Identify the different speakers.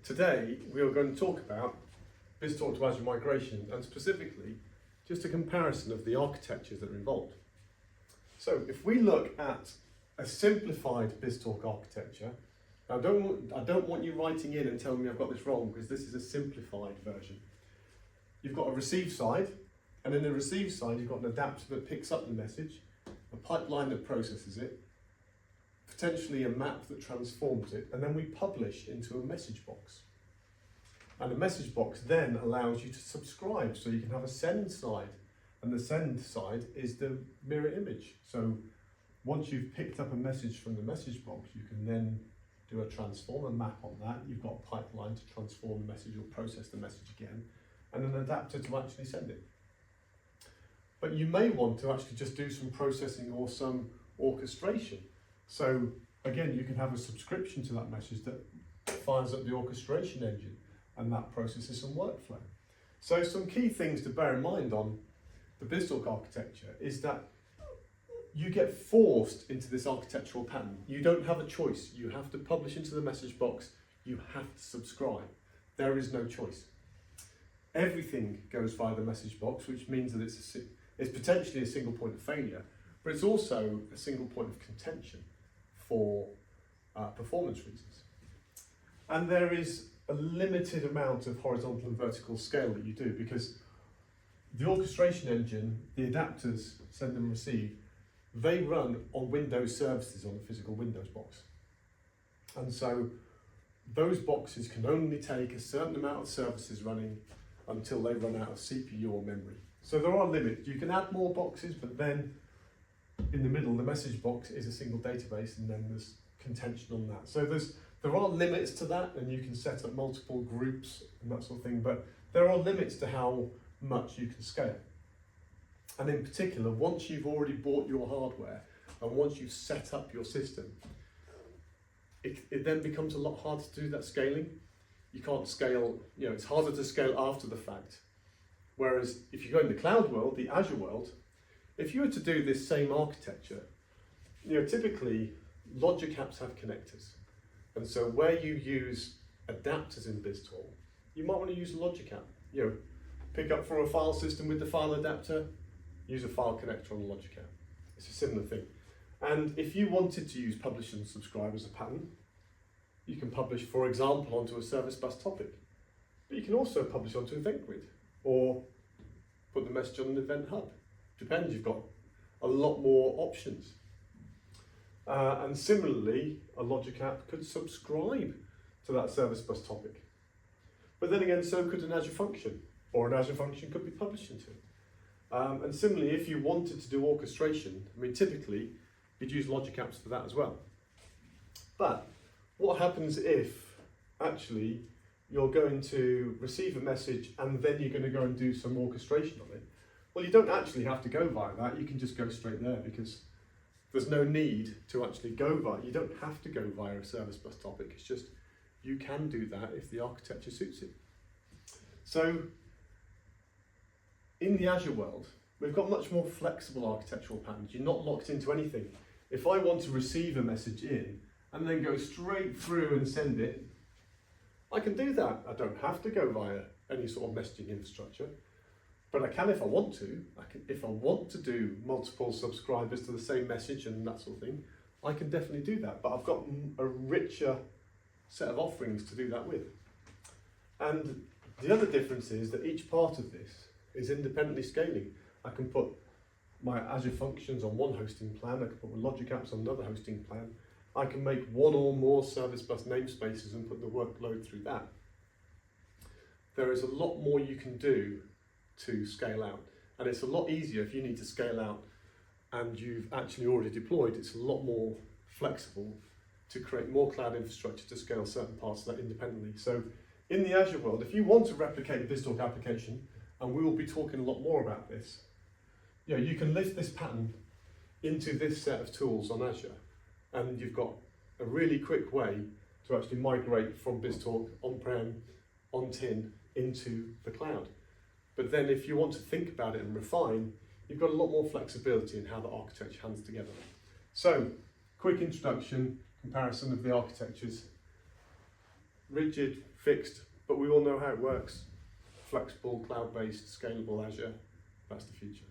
Speaker 1: Today we are going to talk about BizTalk to Azure Migration, and specifically just a comparison of the architectures that are involved. So if we look at a simplified BizTalk architecture, now I don't want you writing in and telling me I've got this wrong, because this is a simplified version. You've got a receive side, and in the receive side you've got an adapter that picks up the message, a pipeline that processes it, potentially a map that transforms it, and then we publish into a message box. And the message box then allows you to subscribe, so you can have a send side, and the send side is the mirror image. So once you've picked up a message from the message box, you can then do a transform, a map on that. You've got a pipeline to transform the message or process the message again, and an adapter to actually send it. But you may want to actually just do some processing or some orchestration. So again, you can have a subscription to that message that fires up the orchestration engine, and that processes some workflow. So some key things to bear in mind on the BizTalk architecture is that you get forced into this architectural pattern. You don't have a choice. You have to publish into the message box. You have to subscribe. There is no choice. Everything goes via the message box, which means that it's potentially a single point of failure, but it's also a single point of contention for performance reasons. And there is a limited amount of horizontal and vertical scale that you do, because the orchestration engine, the adapters, send and receive, they run on Windows services on the physical Windows box. And so those boxes can only take a certain amount of services running until they run out of CPU or memory. So there are limits. You can add more boxes, but then in the middle, the message box is a single database, and then there's contention on that. So there are limits to that, and you can set up multiple groups and that sort of thing, but there are limits to how much you can scale. And in particular, once you've already bought your hardware and once you've set up your system, it then becomes a lot harder to do that scaling. You can't scale, it's harder to scale after the fact. Whereas if you go in the cloud world, the Azure world, if you were to do this same architecture, typically logic apps have connectors. And so where you use adapters in BizTalk, you might want to use a logic app. Pick up from a file system with the file adapter, use a file connector on a logic app. It's a similar thing. And if you wanted to use publish and subscribe as a pattern, you can publish, for example, onto a service bus topic. But you can also publish onto Event Grid, or put the message on an event hub. Depends, you've got a lot more options. And similarly, a logic app could subscribe to that service bus topic. But then again, so could an Azure function, or an Azure function could be published into it. And similarly, if you wanted to do orchestration, typically you'd use logic apps for that as well. But what happens if actually you're going to receive a message and then you're going to go and do some orchestration on it? Well, you don't actually have to go via that. You can just go straight there, because there's no need to actually go via. You don't have to go via a service bus topic. It's just you can do that if the architecture suits it. So in the Azure world, we've got much more flexible architectural patterns. You're not locked into anything. If I want to receive a message in and then go straight through and send it, I can do that. I don't have to go via any sort of messaging infrastructure, but I can if I want to. If I want to do multiple subscribers to the same message and that sort of thing, I can definitely do that. But I've got a richer set of offerings to do that with. And the other difference is that each part of this is independently scaling. I can put my Azure functions on one hosting plan, I can put my logic apps on another hosting plan, I can make one or more service bus namespaces and put the workload through that. There is a lot more you can do to scale out, and it's a lot easier if you need to scale out and you've actually already deployed. It's a lot more flexible to create more cloud infrastructure to scale certain parts of that independently. So in the Azure world, if you want to replicate a BizTalk application, and we will be talking a lot more about this, you can lift this pattern into this set of tools on Azure, and you've got a really quick way to actually migrate from BizTalk on-prem, on tin, into the cloud. But then if you want to think about it and refine, you've got a lot more flexibility in how the architecture hands together. So, quick introduction, comparison of the architectures. rigid, fixed, but we all know how it works. Flexible, cloud-based, scalable Azure, that's the future.